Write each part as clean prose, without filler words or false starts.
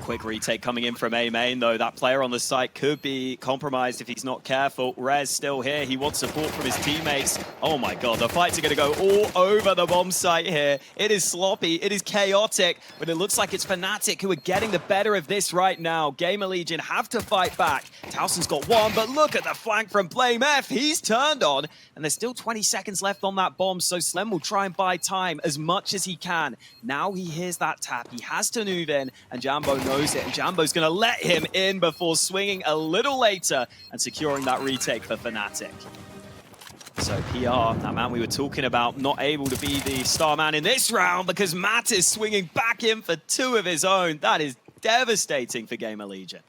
Quick retake coming in from A main, though. That player on the site could be compromised if he's not careful. Rez still here. He wants support from his teammates. Oh my god, the fights are going to go all over the bomb site here. It is sloppy, it is chaotic, but it looks like it's Fnatic who are getting the better of this right now. GamerLegion have to fight back. Towson's got one, but look at the flank from BlameF. He's turned on, and there's still 20 seconds left on that bomb, so Slem will try and buy time as much as he can. Now he hears that tap. He has to move in, and Jambo knows it, and Jambo's going to let him in before swinging a little later and securing that retake for Fnatic. So PR, that man we were talking about, not able to be the star man in this round because Matt is swinging back in for two of his own. That is devastating for GamerLegion.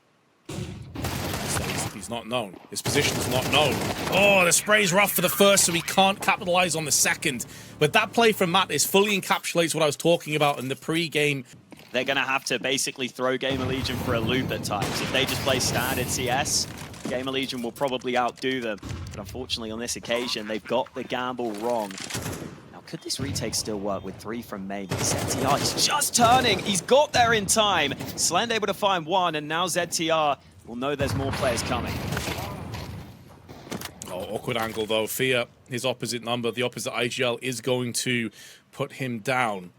He's not known. His position's not known. Oh, the spray's rough for the first, so he can't capitalize on the second. But that play from Matt is fully encapsulates what I was talking about in the pre-game. They're going to have to basically throw GamerLegion for a loop at times. If they just play standard CS, GamerLegion will probably outdo them. But unfortunately on this occasion, they've got the gamble wrong. Now, could this retake still work with 3 from main? ZTR is just turning. He's got there in time. Slend able to find one, and now ZTR will know there's more players coming. Oh, awkward angle though. Fear, his opposite number, the opposite IGL, is going to put him down.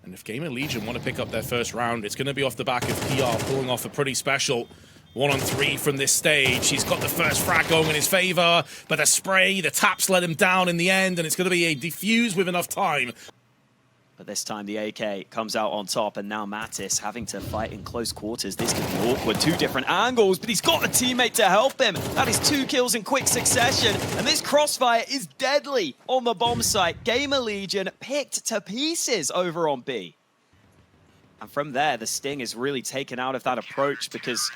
And if GamerLegion want to pick up their first round, it's going to be off the back of PR pulling off a pretty special 1-on-3 from this stage. He's got the first frag going in his favor, but the spray, the taps let him down in the end, and it's going to be a defuse with enough time. But this time the AK comes out on top, and now Mattis having to fight in close quarters. This could be awkward. 2 different angles, but he's got a teammate to help him. That is 2 kills in quick succession, and this crossfire is deadly on the bomb site. GamerLegion picked to pieces over on B. And from there, the Sting is really taken out of that approach because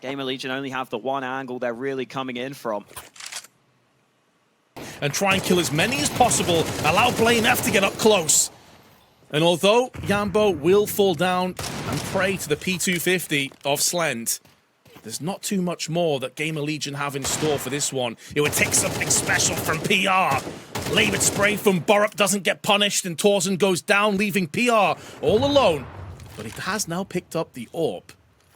GamerLegion only have the one angle they're really coming in from. And try and kill as many as possible, allow BlameF to get up close. And although Yambo will fall down and prey to the P250 of Slend, there's not too much more that GamerLegion have in store for this one. It would take something special from PR. Labored spray from Borup doesn't get punished, and Torsen goes down, leaving PR all alone. But he has now picked up the AWP.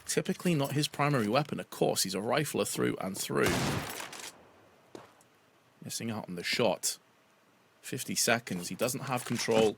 Typically not his primary weapon, of course. He's a rifler through and through. Missing out on the shot. 50 seconds. He doesn't have control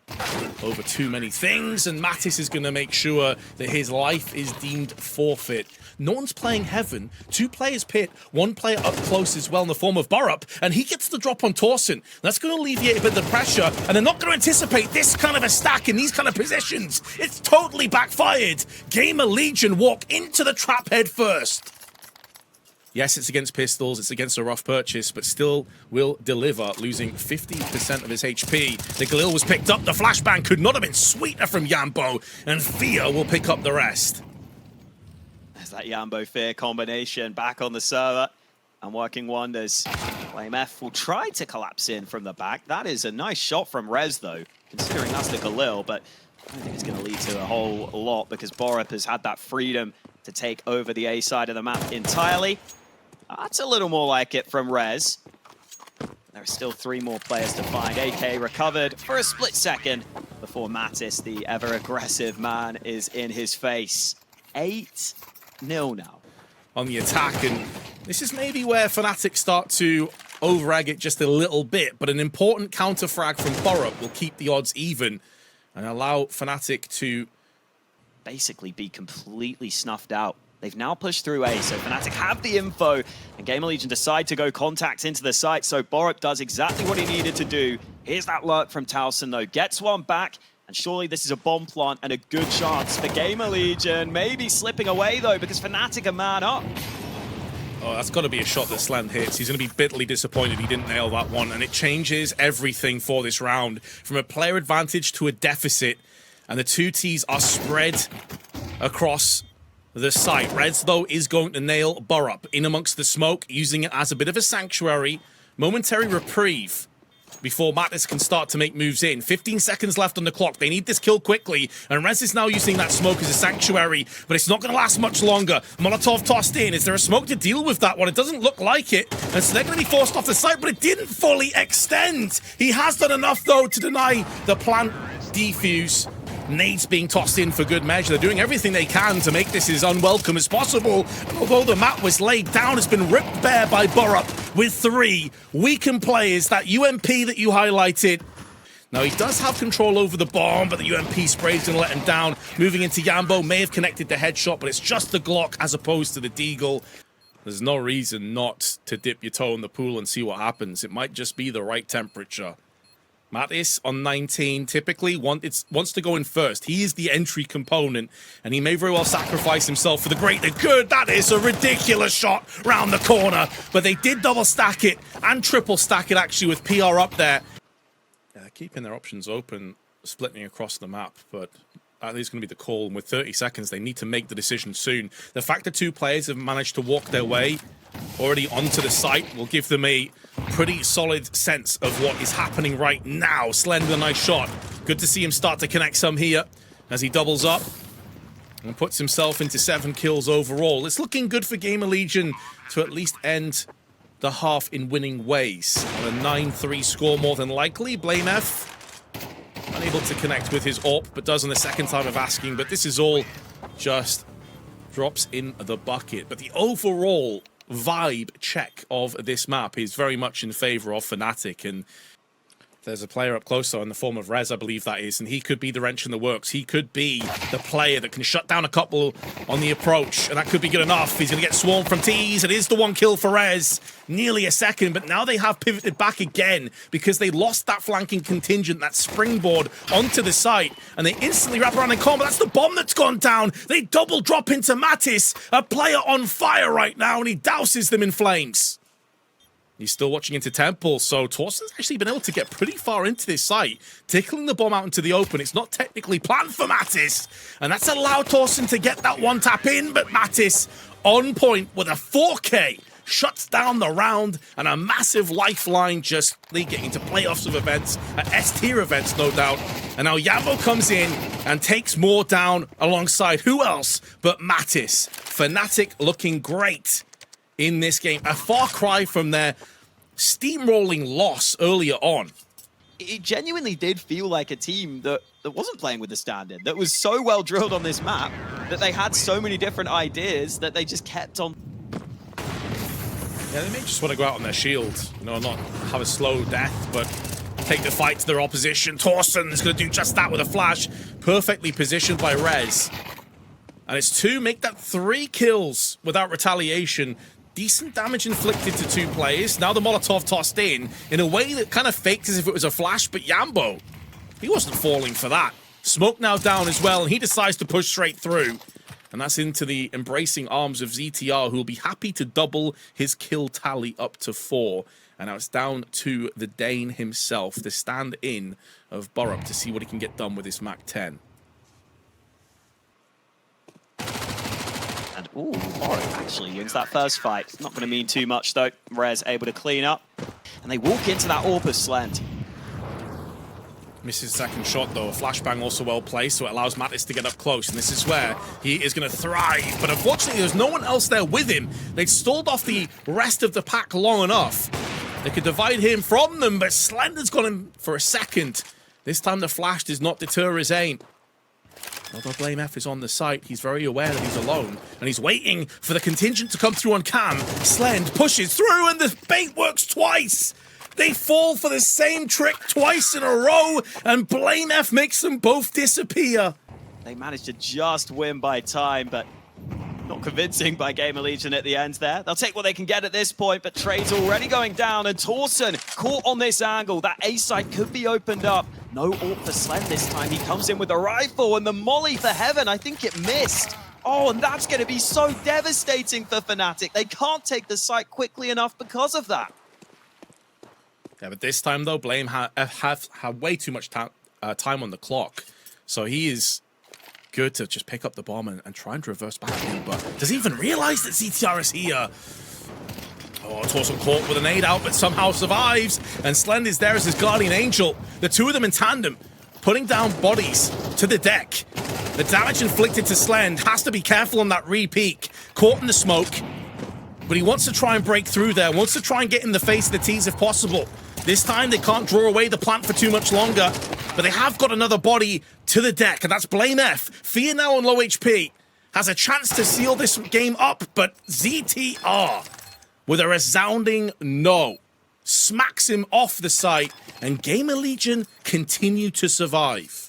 over too many things, and Mattis is going to make sure that his life is deemed forfeit. No one's playing Heaven. 2 players pit, 1 player up close as well in the form of Borup, and he gets the drop on Torsen. That's going to alleviate a bit of the pressure, and they're not going to anticipate this kind of a stack in these kind of positions. It's totally backfired. GamerLegion walk into the trap head first. Yes, it's against pistols, it's against a rough purchase, but still will deliver, losing 50% of his HP. The Galil was picked up, the flashbang could not have been sweeter from Yambo, and Fear will pick up the rest. There's that Yambo-Fear combination back on the server and working wonders. BlameF will try to collapse in from the back. That is a nice shot from Rez, though, considering that's the Galil, but I don't think it's going to lead to a whole lot because Borup has had that freedom to take over the A side of the map entirely. That's a little more like it from Rez. There are still 3 more players to find. AK recovered for a split second before Mattis, the ever-aggressive man, is in his face. 8-0 now. On the attack, and this is maybe where Fnatic start to over-egg it just a little bit, but an important counter-frag from Borup will keep the odds even and allow Fnatic to basically be completely snuffed out. They've now pushed through A, so Fnatic have the info, and GamerLegion decide to go contact into the site, so Borup does exactly what he needed to do. Here's that lurk from Towson, though. Gets one back, and surely this is a bomb plant and a good chance for GamerLegion. Maybe slipping away, though, because Fnatic are man up. Oh, that's got to be a shot that Slend hits. He's going to be bitterly disappointed he didn't nail that one, and it changes everything for this round. From a player advantage to a deficit, and the 2 Ts are spread across the site. Reds, though, is going to nail Borup in amongst the smoke, using it as a bit of a sanctuary. Momentary reprieve before Mattis can start to make moves in. 15 seconds left on the clock. They need this kill quickly, and Rez is now using that smoke as a sanctuary, but it's not going to last much longer. Molotov tossed in. Is there a smoke to deal with that one? It doesn't look like it, and so they're going to be forced off the site, but it didn't fully extend. He has done enough, though, to deny the plant defuse. Nades being tossed in for good measure. They're doing everything they can to make this as unwelcome as possible. And although the map was laid down, it's been ripped bare by Burrup with 3 weakened players. That UMP that you highlighted. Now, he does have control over the bomb, but the UMP spray's going to let him down. Moving into Yambo, may have connected the headshot, but it's just the Glock as opposed to the Deagle. There's no reason not to dip your toe in the pool and see what happens. It might just be the right temperature. Mattis on 19 typically wants to go in first. He is the entry component, and he may very well sacrifice himself for the greater good. That is a ridiculous shot round the corner, but they did double stack it and triple stack it actually with PR up there. Yeah, they're keeping their options open, splitting across the map, but that is going to be the call. And with 30 seconds, they need to make the decision soon. The fact that 2 players have managed to walk their way already onto the site will give them a pretty solid sense of what is happening right now. Slend, a nice shot. Good to see him start to connect some here as he doubles up and puts himself into 7 kills overall. It's looking good for GamerLegion to at least end the half in winning ways. On a 9-3 score more than likely. BlameF unable to connect with his AWP, but does on the second time of asking. But this is all just drops in the bucket. But the overall vibe check of this map is very much in favor of Fnatic, and there's a player up close though in the form of Rez, I believe that is, and he could be the wrench in the works. He could be the player that can shut down a couple on the approach, and that could be good enough. He's going to get swarmed from T's. It is the 1 kill for Rez. Nearly a second, but now they have pivoted back again because they lost that flanking contingent, that springboard onto the site, and they instantly wrap around in combo. That's the bomb that's gone down. They double drop into Mattis, a player on fire right now, and he douses them in flames. He's still watching into Temple, so Torsten's actually been able to get pretty far into this site, tickling the bomb out into the open. It's not technically planned for Mattis, and that's allowed Torsten to get that 1 tap in, but Mattis on point with a 4K shuts down the round, and a massive lifeline just getting into playoffs of events, S-tier events, no doubt. And now Yambo comes in and takes more down alongside who else but Mattis. Fnatic looking great in this game. A far cry from their steamrolling loss earlier on. It genuinely did feel like a team that wasn't playing with the standard, that was so well drilled on this map, that they had so many different ideas that they just kept on. Yeah, they may just want to go out on their shield, you know, not have a slow death, but take the fight to their opposition. Torsten is going to do just that with a flash, perfectly positioned by Rez. And it's 2, make that 3 kills without retaliation. Decent damage inflicted to 2 players. Now the Molotov tossed in a way that kind of faked as if it was a flash, but Yambo, he wasn't falling for that. Smoke now down as well, and he decides to push straight through. And that's into the embracing arms of ZTR, who will be happy to double his kill tally up to 4. And now it's down to the Dane himself, the stand-in of Burrup, to see what he can get done with his MAC-10. And, ooh, Burrup actually wins that first fight. Not going to mean too much, though. Rez able to clean up. And they walk into that AWP slant. Misses second shot, though. A flashbang also well placed, so it allows Mattis to get up close. And this is where he is going to thrive. But unfortunately, there's no one else there with him. They'd stalled off the rest of the pack long enough. They could divide him from them, but Slender's got him for a second. This time the flash does not deter his aim. Although BlameF is on the site, he's very aware that he's alone, and he's waiting for the contingent to come through on cam. Slend pushes through, and the bait works twice. They fall for the same trick twice in a row, and BlameF makes them both disappear. They managed to just win by time, but not convincing by GamerLegion at the end there. They'll take what they can get at this point, but trade's already going down, and Torsten caught on this angle. That A side could be opened up. No AWP for Slend this time. He comes in with a rifle, and the molly for heaven, I think it missed. Oh, and that's going to be so devastating for Fnatic. They can't take the site quickly enough because of that. Yeah, but this time, though, Blame have way too much time on the clock. So he is good to just pick up the bomb and try and reverse back in. But does he even realize that ZTR is here? Oh, Torsten caught with a nade out, but somehow survives. And Slend is there as his guardian angel. The 2 of them in tandem, putting down bodies to the deck. The damage inflicted to Slend has to be careful on that re-peek. Caught in the smoke. But he wants to try and break through there, wants to try and get in the face of the T's if possible. This time they can't draw away the plant for too much longer, but they have got another body to the deck, and that's Blame F. Fear now on low HP has a chance to seal this game up, but ZTR, with a resounding no, smacks him off the site, and GamerLegion continue to survive.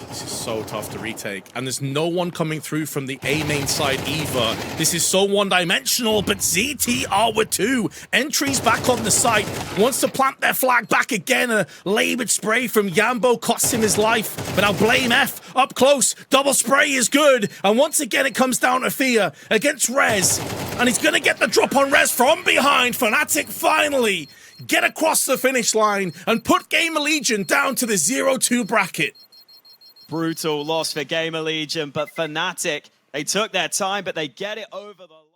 This is so tough to retake, and there's no one coming through from the A main side either. This is so one-dimensional, but ZTR with 2 entries back on the site. Wants to plant their flag back again. A labored spray from Yambo costs him his life, but now Blame F up close. Double spray is good, and once again it comes down to Fear against Rez, and he's gonna get the drop on Rez from behind. Fnatic finally get across the finish line and put GamerLegion down to the 0-2 bracket. Brutal loss for GamerLegion, but Fnatic, they took their time, but they get it over the line.